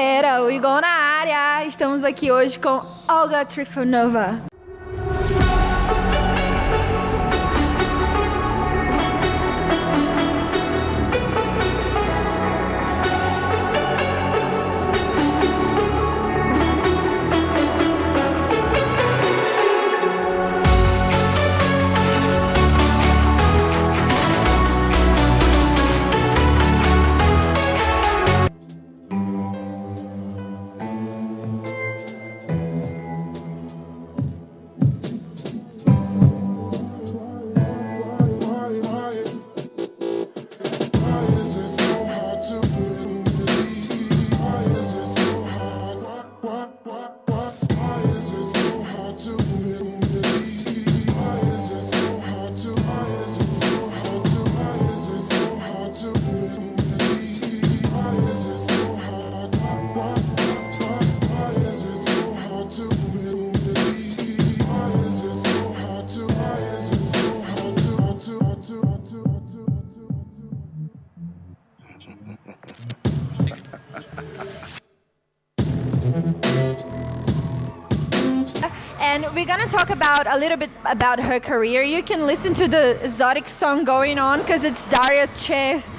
galera, o WeGon na área. Estamos aqui hoje com Olga Trifonova. And we're gonna talk about a little bit about her career. You can listen to the exotic song going on because it's Daria Chess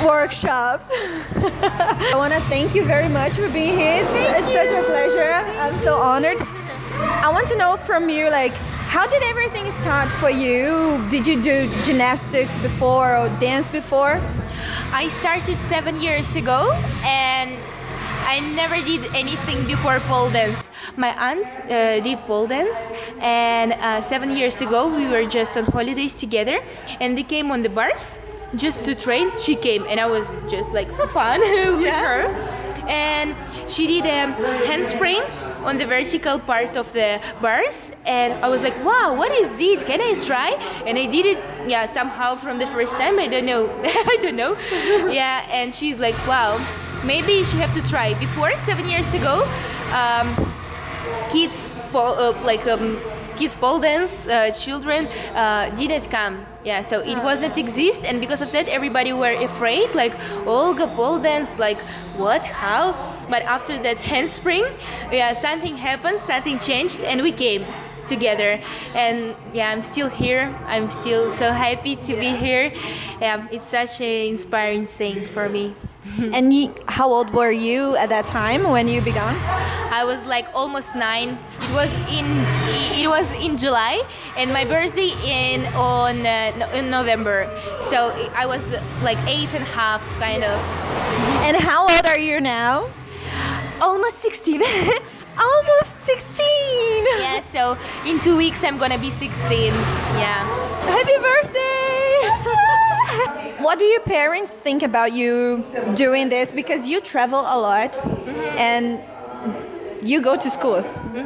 workshops. I want to thank you very much for being here. It's such a pleasure. I'm so honored. I want to know from you, like, how did everything start for you? Did you do gymnastics before or dance before? I started 7 years ago and I never did anything before pole dance. My aunt did pole dance, and 7 years ago we were just on holidays together, and they came on the bars just to train. She came, and I was just like for fun with her, and she did a handspring on the vertical part of the bars, and I was like, wow, what is it? Can I try? And I did it, yeah, somehow from the first time. I don't know, I don't know, yeah. And she's like, wow. Maybe she have to try. Before 7 years ago, kids pole dance children didn't come. Yeah, so it wasn't exist, and because of that, everybody were afraid. Like, Olga pole dance, like what? How? But after that handspring, yeah, something happened, something changed, and we came together. And yeah, I'm still here. I'm still so happy to be here. Yeah, it's such an inspiring thing for me. And how old were you at that time when you began? I was like almost 9. It was in July, and my birthday in November. So I was like 8.5, kind of. And how old are you now? Almost 16. Almost 16. Yeah. So in 2 weeks I'm gonna be 16. Yeah. Happy birthday! What do your parents think about you doing this? Because you travel a lot, and you go to school,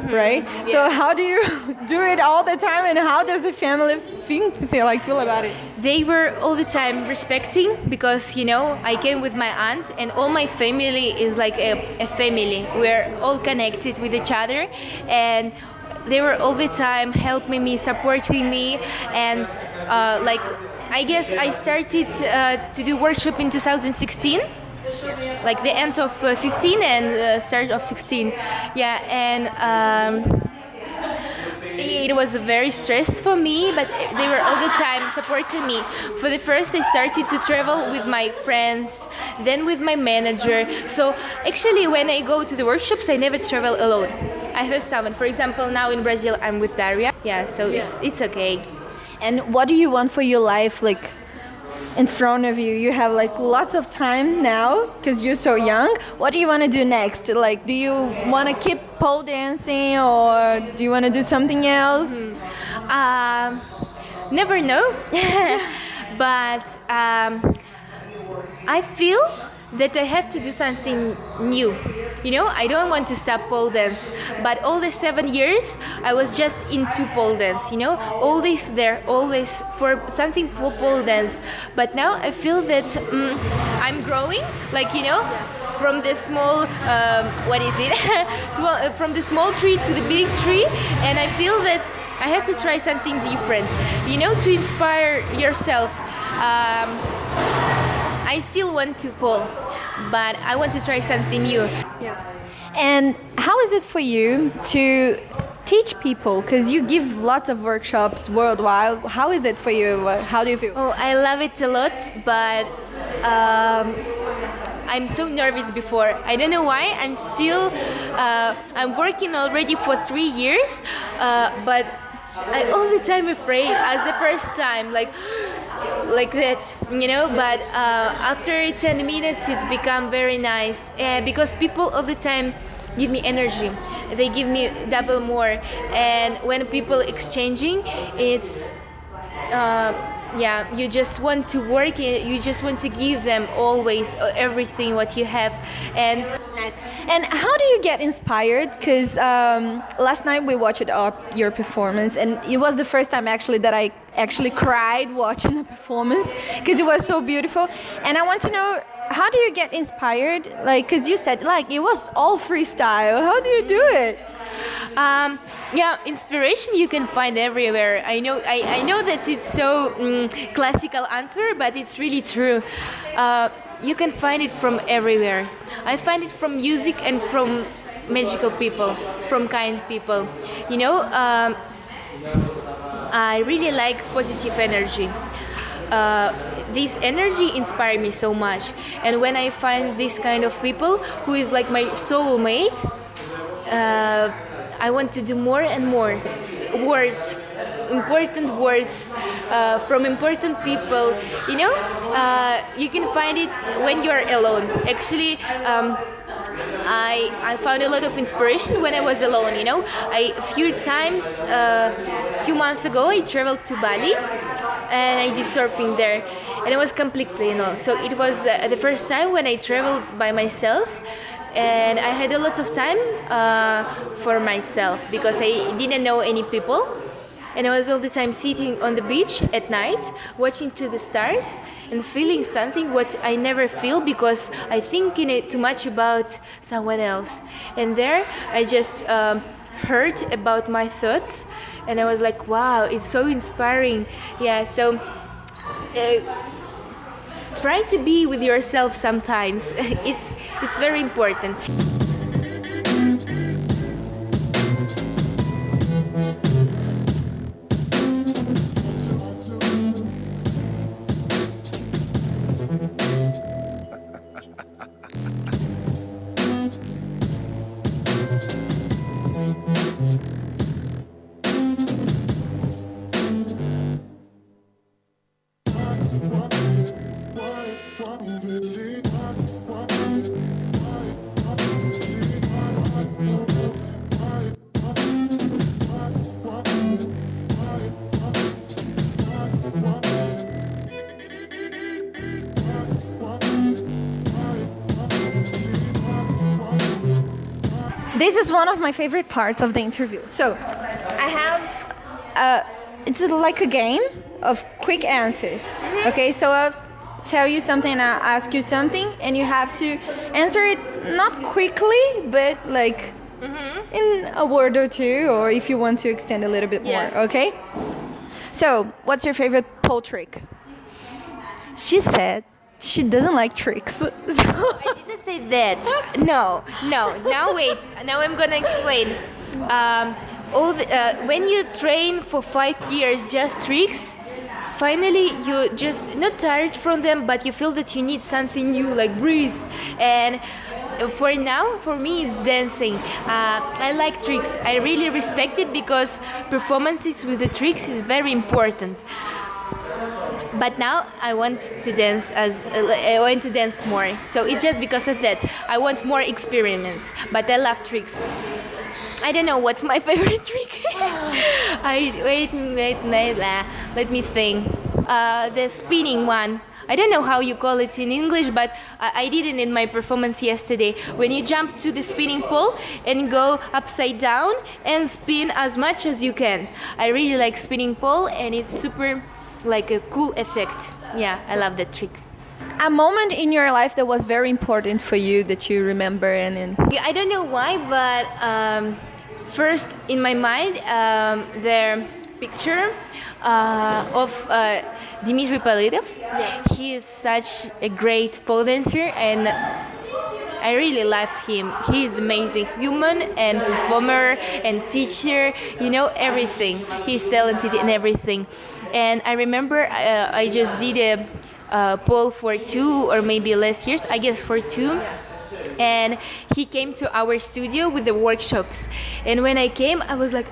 right? Yeah. So how do you do it all the time, and how does the family feel about it? They were all the time respecting, because, you know, I came with my aunt, and all my family is like a family. We're all connected with each other, and they were all the time helping me, supporting me, and like, I guess I started to do workshop in 2016, like the end of 15 and start of 16. Yeah, and it was very stressed for me, but they were all the time supporting me. For the first, I started to travel with my friends, then with my manager. So actually, when I go to the workshops, I never travel alone. I have someone. For example, now in Brazil, I'm with Daria. Yeah, so it's okay. And what do you want for your life, like, in front of you? You have like lots of time now because you're so young. What do you want to do next? Like, do you want to keep pole dancing, or do you want to do something else? Never know. But I feel that I have to do something new. You know, I don't want to stop pole dance, but all the 7 years I was just into pole dance, you know, always there, always for something for pole dance. But now I feel that I'm growing, like, you know, from the small, from the small tree to the big tree, and I feel that I have to try something different, you know, to inspire yourself. I still want to pole, but I want to try something new. Yeah. And how is it for you to teach people? Because you give lots of workshops worldwide. How is it for you? How do you feel? Oh, I love it a lot, but I'm so nervous before. I don't know why. I'm working already for 3 years, but I all the time afraid as the first time, like that, you know. But after 10 minutes, it's become very nice because people all the time give me energy. They give me double more, and when people exchanging, it's. You just want to work. You just want to give them always everything what you have, and Nice. And how do you get inspired? Because last night we watched your performance, and it was the first time actually that I actually cried watching a performance because it was so beautiful. And I want to know, how do you get inspired? Like, because you said like it was all freestyle. How do you do it? Inspiration you can find everywhere. I know that it's so classical answer, but it's really true. You can find it from everywhere. I find it from music and from magical people, from kind people. You know, I really like positive energy. This energy inspires me so much, and when I find this kind of people who is like my soulmate, I want to do more and more words, important words from important people. You know, you can find it when you're alone. Actually, I found a lot of inspiration when I was alone. You know, a few months ago, I traveled to Bali, and I did surfing there, and it was completely, you know. So it was the first time when I traveled by myself. And I had a lot of time for myself because I didn't know any people, and I was all the time sitting on the beach at night, watching to the stars and feeling something what I never feel because I think too much about someone else. And there I just heard about my thoughts, and I was like, wow, it's so inspiring. Yeah, so. Try to be with yourself sometimes. It's very important. This is one of my favorite parts of the interview. So, I have, it's like a game of quick answers. Okay, so I'll tell you something, I'll ask you something, and you have to answer it not quickly, but like in a word or two, or if you want to extend a little bit more, okay? So, what's your favorite pole trick? She said she doesn't like tricks. So I didn't say that. No. Now wait. Now I'm gonna explain. When you train for 5 years just tricks, finally you just not tired from them, but you feel that you need something new, like breathe. And for me, it's dancing. I like tricks. I really respect it because performances with the tricks is very important. But now I want to dance more. So it's just because of that. I want more experiments. But I love tricks. I don't know what's my favorite trick. Let me think. The spinning one. I don't know how you call it in English, but I did it in my performance yesterday. When you jump to the spinning pole and go upside down and spin as much as you can. I really like spinning pole, and it's super like a cool effect. Yeah, I love that trick. a moment in your life that was very important for you that you remember Yeah, I don't know why, but first in my mind, the picture of Dmitry Politov. Yeah. He is such a great pole dancer, and I really love him. He is amazing human and performer and teacher. You know, everything. He's talented in everything. And I remember I just did a poll for 2 or maybe less years. I guess for 2. And he came to our studio with the workshops. And when I came, I was like,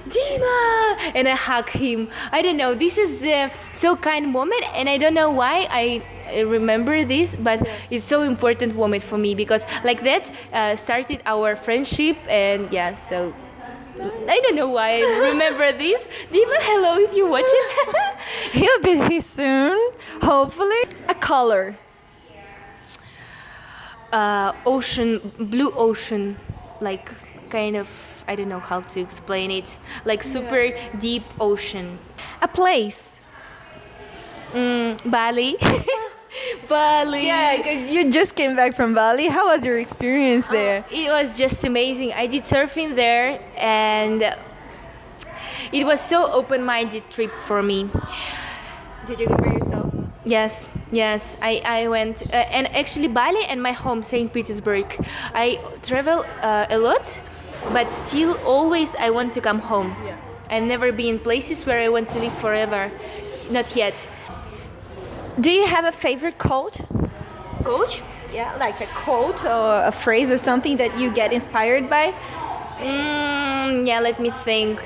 Dima! And I hugged him. I don't know, this is the so kind moment, and I don't know why I remember this, but it's so important moment for me, because like that started our friendship. And yeah, so I don't know why I remember this. Dima, hello if you watch it. He'll be here soon, hopefully. A color. Ocean, blue ocean, like kind of, I don't know how to explain it, like super deep ocean. A place. Bali. Bali. Yeah, because you just came back from Bali. How was your experience there? It was just amazing. I did surfing there, and it was so open-minded trip for me. Did you go by yourself? Yes, I went, and actually Bali and my home, St. Petersburg. I travel a lot, but still always I want to come home. Yeah. I've never been in places where I want to live forever, not yet. Do you have a favorite quote? Coach? Yeah, like a quote or a phrase or something that you get inspired by? Yeah, let me think.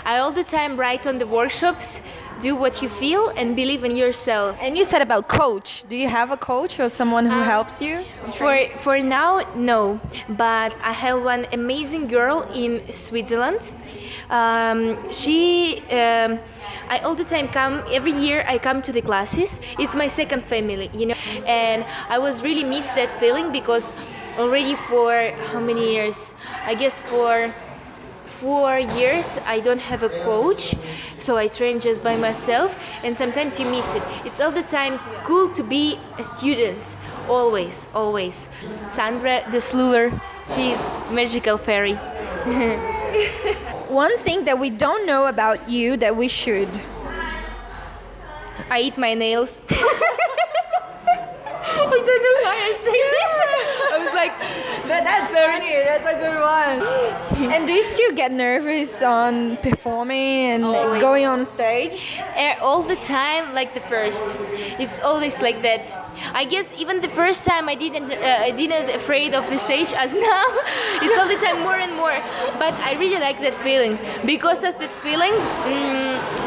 I all the time write on the workshops, do what you feel and believe in yourself. And you said about coach. Do you have a coach or someone who helps you? For now, no. But I have one amazing girl in Switzerland. I all the time come, every year I come to the classes. It's my second family, you know. And I was really miss that feeling, because already for how many years? I guess for 4 years I don't have a coach, so I train just by myself, and sometimes you miss it. It's all the time cool to be a student, always. Sandra the Slewer, she's magical fairy. One thing that we don't know about you that we should. I eat my nails. I don't know why I say this. I was like, That's funny. That's a good one. And do you still get nervous on performing and Always. going on stage? all the time, like the first. It's always like that. I guess even the first time I didn't afraid of the stage as now. It's all the time more and more. But I really like that feeling. Because of that feeling,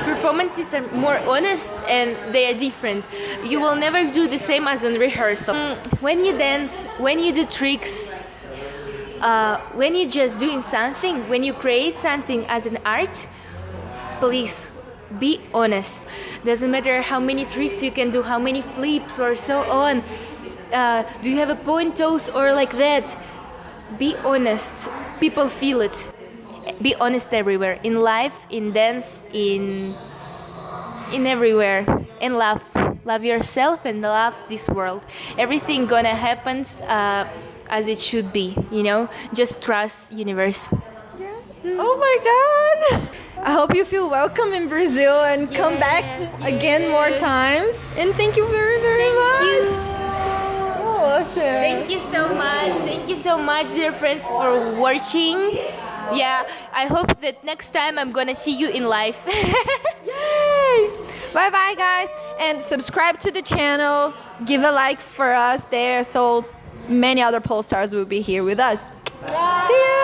performances are more honest and they are different. You will never do the same as on rehearsal. When you dance, when you do tricks, when you're just doing something, when you create something as an art, please be honest. Doesn't matter how many tricks you can do, how many flips or so on. Do you have a point toes or like that? Be honest. People feel it. Be honest everywhere. In life, in dance, in everywhere. And love. Love yourself and love this world. Everything gonna happen as it should be, you know? Just trust universe. Oh my God! I hope you feel welcome in Brazil and come back again more times. And thank you very, very much. you. Oh, awesome. Thank you so much. Thank you so much, dear friends, for watching. Yeah, I hope that next time I'm gonna see you in live. Yay! Bye bye, guys. And subscribe to the channel. Give a like for us there so many other pole stars will be here with us. See ya!